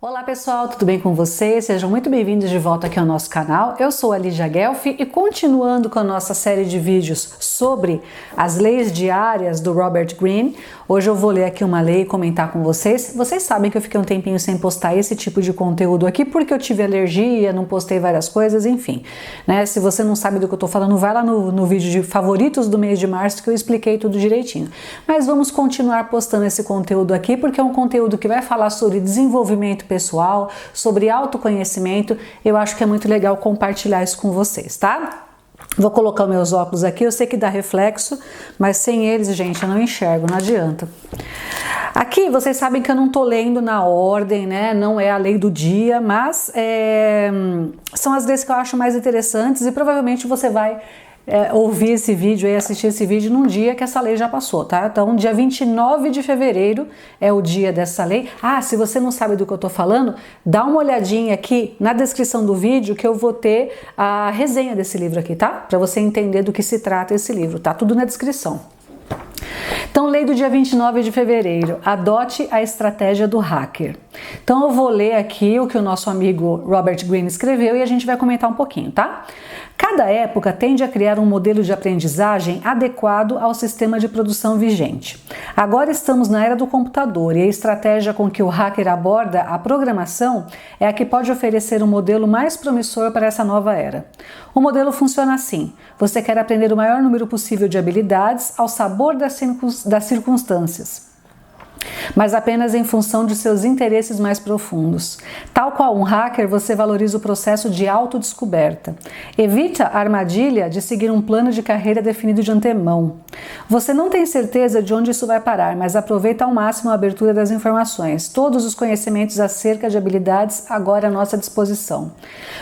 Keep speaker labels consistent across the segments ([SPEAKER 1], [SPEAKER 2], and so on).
[SPEAKER 1] Olá pessoal, tudo bem com vocês? Sejam muito bem-vindos de volta aqui ao nosso canal. Eu sou a Lígia Guelfi e continuando com a nossa série de vídeos sobre as leis diárias do Robert Greene, hoje eu vou ler aqui uma lei e comentar com vocês. Vocês sabem que eu fiquei um tempinho sem postar esse tipo de conteúdo aqui porque eu tive alergia, não postei várias coisas, enfim. Né? Se você não sabe do que eu tô falando, vai lá no vídeo de favoritos do mês de março que eu expliquei tudo direitinho. Mas vamos continuar postando esse conteúdo aqui porque é um conteúdo que vai falar sobre desenvolvimento pessoal, sobre autoconhecimento. Eu acho que é muito legal compartilhar isso com vocês, tá? Vou colocar os meus óculos aqui, eu sei que dá reflexo, mas sem eles, gente, eu não enxergo, não adianta. Aqui, vocês sabem que eu não tô lendo na ordem, né? Não é a lei do dia, mas são as leis que eu acho mais interessantes e provavelmente você vai ouvir esse vídeo e assistir esse vídeo num dia que essa lei já passou, tá? Então, dia 29 de fevereiro é o dia dessa lei. Ah, se você não sabe do que eu tô falando, dá uma olhadinha aqui na descrição do vídeo que eu vou ter a resenha desse livro aqui, tá? Pra você entender do que se trata esse livro, tá? Tudo na descrição. Então, lei do dia 29 de fevereiro, adote a estratégia do hacker. Então, eu vou ler aqui o que o nosso amigo Robert Greene escreveu e a gente vai comentar um pouquinho, tá? Cada época tende a criar um modelo de aprendizagem adequado ao sistema de produção vigente. Agora estamos na era do computador e a estratégia com que o hacker aborda a programação é a que pode oferecer um modelo mais promissor para essa nova era. O modelo funciona assim: você quer aprender o maior número possível de habilidades ao sabor das circunstâncias, mas apenas em função de seus interesses mais profundos. Tal qual um hacker, você valoriza o processo de autodescoberta. Evita a armadilha de seguir um plano de carreira definido de antemão. Você não tem certeza de onde isso vai parar, mas aproveita ao máximo a abertura das informações. Todos os conhecimentos acerca de habilidades agora à nossa disposição.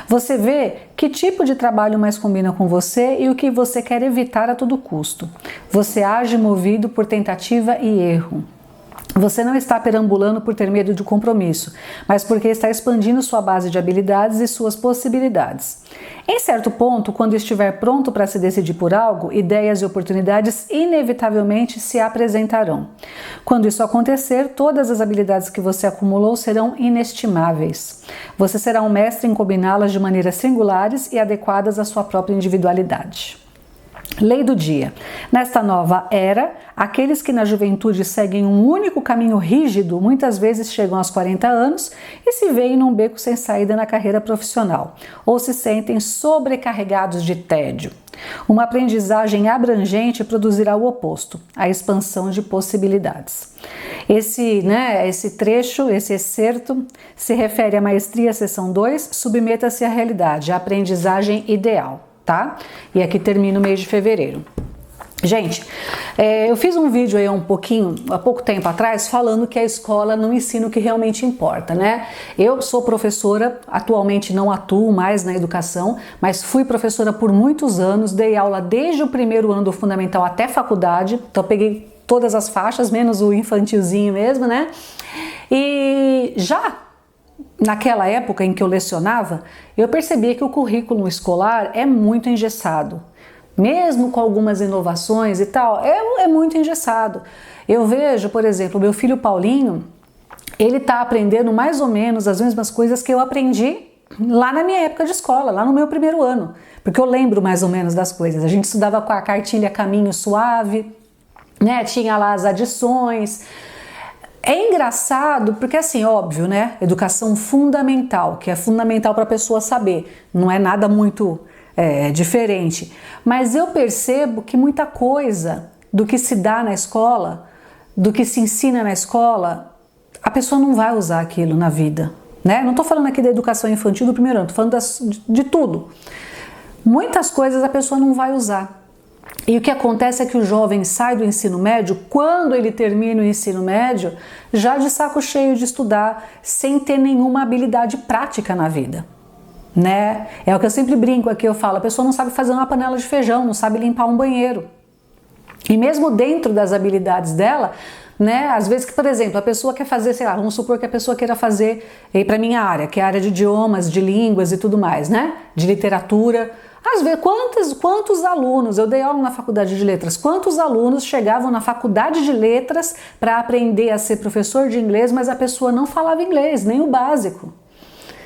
[SPEAKER 1] Você vê que tipo de trabalho mais combina com você e o que você quer evitar a todo custo. Você age movido por tentativa e erro. Você não está perambulando por ter medo de compromisso, mas porque está expandindo sua base de habilidades e suas possibilidades. Em certo ponto, quando estiver pronto para se decidir por algo, ideias e oportunidades inevitavelmente se apresentarão. Quando isso acontecer, todas as habilidades que você acumulou serão inestimáveis. Você será um mestre em combiná-las de maneiras singulares e adequadas à sua própria individualidade. Lei do dia. Nesta nova era, aqueles que na juventude seguem um único caminho rígido muitas vezes chegam aos 40 anos e se veem num beco sem saída na carreira profissional, ou se sentem sobrecarregados de tédio. Uma aprendizagem abrangente produzirá o oposto, a expansão de possibilidades. Esse trecho, esse excerto, se refere à maestria seção 2, submeta-se à realidade, a aprendizagem ideal. Tá? E aqui termina o mês de fevereiro. Gente, eu fiz um vídeo aí há pouco tempo atrás, falando que a escola não ensina o que realmente importa, né? Eu sou professora, atualmente não atuo mais na educação, mas fui professora por muitos anos, dei aula desde o primeiro ano do fundamental até faculdade, então peguei todas as faixas, menos o infantilzinho mesmo, né? E já naquela época em que eu lecionava, eu percebia que o currículo escolar é muito engessado. Mesmo com algumas inovações e tal, é muito engessado. Eu vejo, por exemplo, meu filho Paulinho, ele está aprendendo mais ou menos as mesmas coisas que eu aprendi lá na minha época de escola, lá no meu primeiro ano. Porque eu lembro mais ou menos das coisas. A gente estudava com a cartilha Caminho Suave, né? Tinha lá as adições. É engraçado porque, assim, óbvio, né? Educação fundamental, que é fundamental para a pessoa saber, não é nada muito diferente. Mas eu percebo que muita coisa do que se dá na escola, do que se ensina na escola, a pessoa não vai usar aquilo na vida, né? Não estou falando aqui da educação infantil do primeiro ano, estou falando de tudo. Muitas coisas a pessoa não vai usar. E o que acontece é que o jovem sai do ensino médio, quando ele termina o ensino médio, já de saco cheio de estudar, sem ter nenhuma habilidade prática na vida, né? É o que eu sempre brinco aqui, eu falo, a pessoa não sabe fazer uma panela de feijão, não sabe limpar um banheiro. E mesmo dentro das habilidades dela, né? Às vezes que, por exemplo, a pessoa quer fazer, sei lá, vamos supor que a pessoa queira fazer para minha área, que é a área de idiomas, de línguas e tudo mais, né? De literatura. Às vezes, quantos alunos, eu dei aula na faculdade de letras, quantos alunos chegavam na faculdade de letras para aprender a ser professor de inglês, mas a pessoa não falava inglês, nem o básico.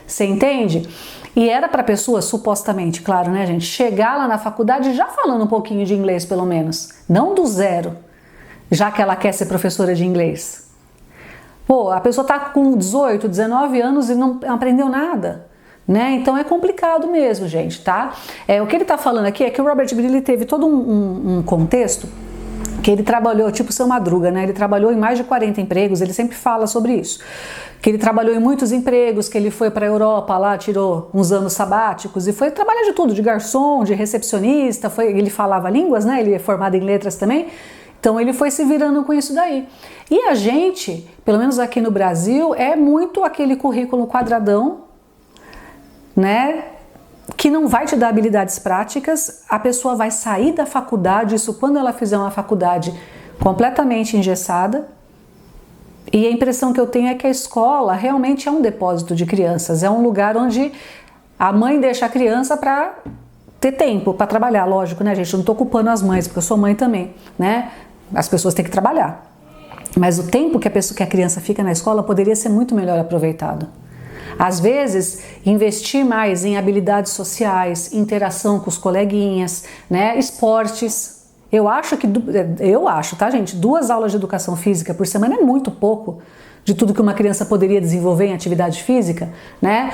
[SPEAKER 1] Você entende? E era para a pessoa, supostamente, claro, né, gente, chegar lá na faculdade já falando um pouquinho de inglês, pelo menos. Não do zero, já que ela quer ser professora de inglês. Pô, a pessoa tá com 18, 19 anos e não aprendeu nada. Né? Então é complicado mesmo, gente, tá? O que ele tá falando aqui é que o Robert Greene ele teve todo um contexto que ele trabalhou, tipo Seu Madruga, né? Ele trabalhou em mais de 40 empregos, ele sempre fala sobre isso. Que ele trabalhou em muitos empregos, que ele foi para a Europa lá, tirou uns anos sabáticos e foi trabalhar de tudo, de garçom, de recepcionista, ele falava línguas, né? Ele é formado em letras também. Então ele foi se virando com isso daí. E a gente, pelo menos aqui no Brasil, é muito aquele currículo quadradão, né, que não vai te dar habilidades práticas, a pessoa vai sair da faculdade, isso quando ela fizer uma faculdade completamente engessada, e a impressão que eu tenho é que a escola realmente é um depósito de crianças, é um lugar onde a mãe deixa a criança para ter tempo para trabalhar, lógico, né, gente, eu não estou culpando as mães, porque eu sou mãe também, né, as pessoas têm que trabalhar, mas o tempo que a criança fica na escola poderia ser muito melhor aproveitado. Às vezes, investir mais em habilidades sociais, interação com os coleguinhas, né, esportes. Eu acho, tá, gente? 2 aulas de educação física por semana é muito pouco de tudo que uma criança poderia desenvolver em atividade física, né?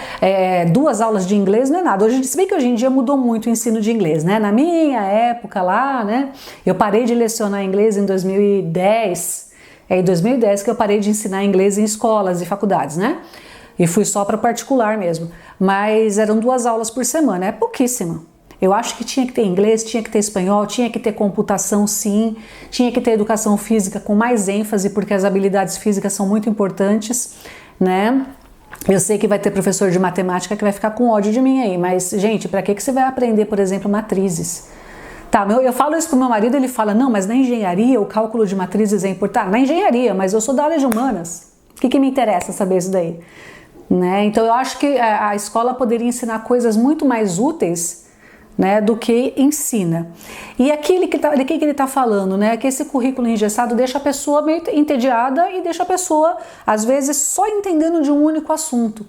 [SPEAKER 1] 2 aulas de inglês não é nada. Se bem que hoje em dia mudou muito o ensino de inglês, né? Na minha época lá, né? Eu parei de lecionar inglês em 2010. É em 2010 que eu parei de ensinar inglês em escolas e faculdades, né? E fui só para particular mesmo, mas eram 2 aulas por semana, é pouquíssimo. Eu acho que tinha que ter inglês, tinha que ter espanhol, tinha que ter computação sim, tinha que ter educação física com mais ênfase, porque as habilidades físicas são muito importantes, né? Eu sei que vai ter professor de matemática que vai ficar com ódio de mim aí, mas gente, para que você vai aprender, por exemplo, matrizes? Tá, eu falo isso pro meu marido, ele fala, não, mas na engenharia o cálculo de matrizes é importante. Na engenharia, mas eu sou da área de humanas, o que me interessa saber isso daí? Né? Então eu acho que a escola poderia ensinar coisas muito mais úteis, né, do que ensina. E aquilo que ele está falando, né, que esse currículo engessado deixa a pessoa meio entediada e deixa a pessoa, às vezes, só entendendo de um único assunto.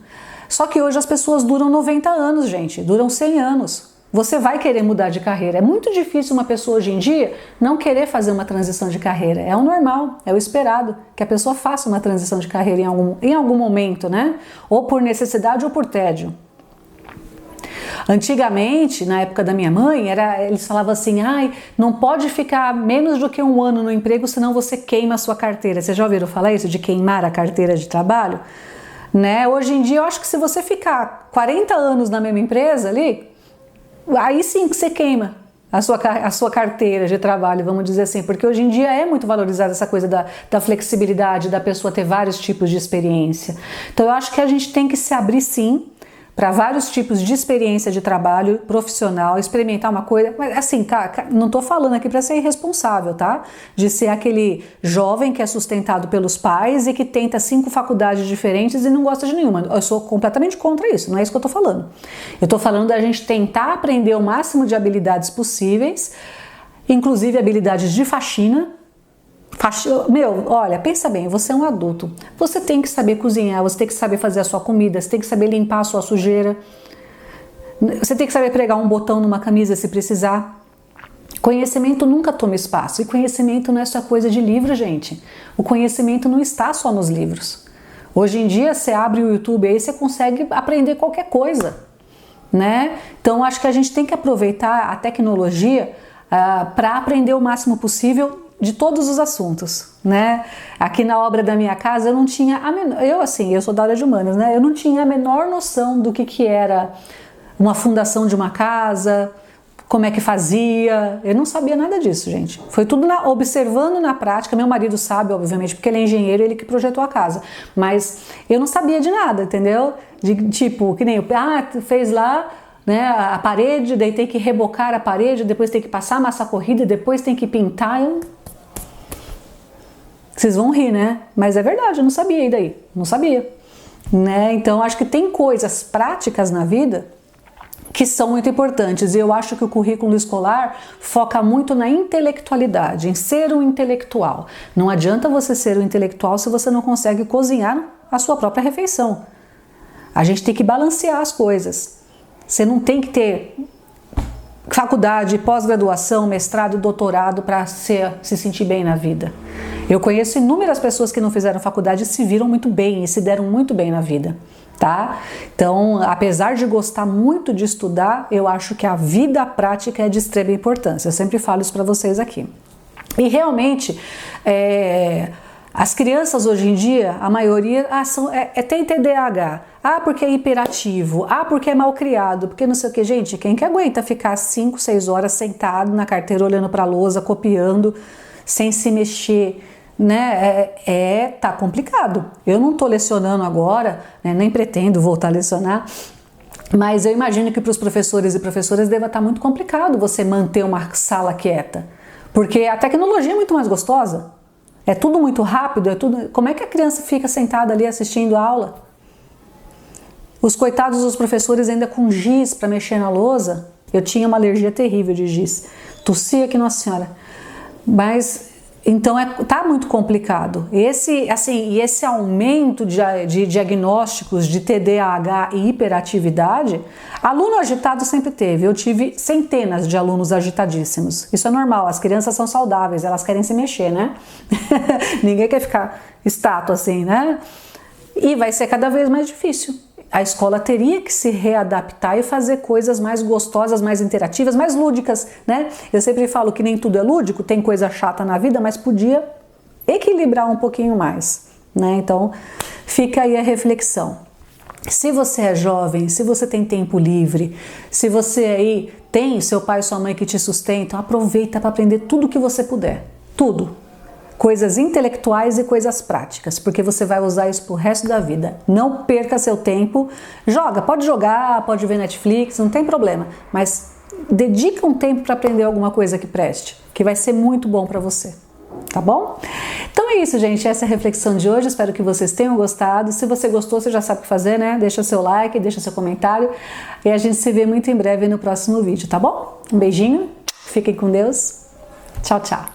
[SPEAKER 1] Só que hoje as pessoas duram 90 anos, gente, duram 100 anos. Você vai querer mudar de carreira. É muito difícil uma pessoa hoje em dia não querer fazer uma transição de carreira. É o normal, é o esperado, que a pessoa faça uma transição de carreira em algum momento, né? Ou por necessidade ou por tédio. Antigamente, na época da minha mãe, eles falavam assim, não pode ficar menos do que 1 ano no emprego, senão você queima a sua carteira. Vocês já ouviram falar isso, de queimar a carteira de trabalho? Né? Hoje em dia, eu acho que se você ficar 40 anos na mesma empresa ali, aí sim que você queima a sua carteira de trabalho, vamos dizer assim, porque hoje em dia é muito valorizada essa coisa da flexibilidade, da pessoa ter vários tipos de experiência. Então eu acho que a gente tem que se abrir sim para vários tipos de experiência de trabalho profissional, experimentar uma coisa, mas assim, não tô falando aqui para ser irresponsável, tá? De ser aquele jovem que é sustentado pelos pais e que tenta 5 faculdades diferentes e não gosta de nenhuma. Eu sou completamente contra isso, não é isso que eu tô falando. Eu tô falando da gente tentar aprender o máximo de habilidades possíveis, inclusive habilidades de faxina. Olha, pensa bem, você é um adulto, você tem que saber cozinhar, você tem que saber fazer a sua comida, você tem que saber limpar a sua sujeira, você tem que saber pregar um botão numa camisa se precisar. Conhecimento nunca toma espaço, e conhecimento não é só coisa de livro, gente. O conhecimento não está só nos livros. Hoje em dia, você abre o YouTube aí, você consegue aprender qualquer coisa, né? Então, acho que a gente tem que aproveitar a tecnologia para aprender o máximo possível de todos os assuntos, né? Aqui na obra da minha casa eu não tinha eu sou da área de humanas, né? Eu não tinha a menor noção do que era uma fundação de uma casa, como é que fazia, eu não sabia nada disso, gente. Foi tudo observando na prática. Meu marido sabe, obviamente, porque ele é engenheiro, ele que projetou a casa, mas eu não sabia de nada, entendeu? De tipo, que nem fez lá, né, a parede, daí tem que rebocar a parede, depois tem que passar massa corrida, depois tem que pintar. Vocês vão rir, né? Mas é verdade, eu não sabia, e daí? Não sabia, né? Então, acho que tem coisas práticas na vida que são muito importantes. E eu acho que o currículo escolar foca muito na intelectualidade, em ser um intelectual. Não adianta você ser um intelectual se você não consegue cozinhar a sua própria refeição. A gente tem que balancear as coisas. Você não tem que ter faculdade, pós-graduação, mestrado, doutorado para se sentir bem na vida. Eu conheço inúmeras pessoas que não fizeram faculdade e se viram muito bem e se deram muito bem na vida, tá? Então, apesar de gostar muito de estudar, eu acho que a vida prática é de extrema importância. Eu sempre falo isso para vocês aqui. E realmente, as crianças hoje em dia, a maioria tem TDAH. Porque é hiperativo. Porque é mal criado. Porque não sei o que. Gente, quem que aguenta ficar 5, 6 horas sentado na carteira olhando para a lousa, copiando, sem se mexer, né? Tá complicado. Eu não tô lecionando agora, né? Nem pretendo voltar a lecionar, mas eu imagino que para os professores e professoras deva estar muito complicado você manter uma sala quieta, porque a tecnologia é muito mais gostosa, é tudo muito rápido, como é que a criança fica sentada ali assistindo a aula? Os coitados dos professores ainda com giz para mexer na lousa. Eu tinha uma alergia terrível de giz, tossia que nossa senhora, mas então tá muito complicado. Esse aumento de diagnósticos de TDAH e hiperatividade, aluno agitado sempre teve. Eu tive centenas de alunos agitadíssimos. Isso é normal, as crianças são saudáveis, elas querem se mexer, né? Ninguém quer ficar estátua assim, né? E vai ser cada vez mais difícil. A escola teria que se readaptar e fazer coisas mais gostosas, mais interativas, mais lúdicas, né? Eu sempre falo que nem tudo é lúdico, tem coisa chata na vida, mas podia equilibrar um pouquinho mais, né? Então, fica aí a reflexão. Se você é jovem, se você tem tempo livre, se você aí tem seu pai e sua mãe que te sustentam, aproveita para aprender tudo que você puder, tudo. Coisas intelectuais e coisas práticas, porque você vai usar isso pro resto da vida. Não perca seu tempo, pode jogar, pode ver Netflix, não tem problema, mas dedica um tempo para aprender alguma coisa que preste, que vai ser muito bom para você, tá bom? Então é isso, gente, essa é a reflexão de hoje, espero que vocês tenham gostado. Se você gostou, você já sabe o que fazer, né? Deixa seu like, deixa seu comentário e a gente se vê muito em breve no próximo vídeo, tá bom? Um beijinho, fiquem com Deus, tchau, tchau!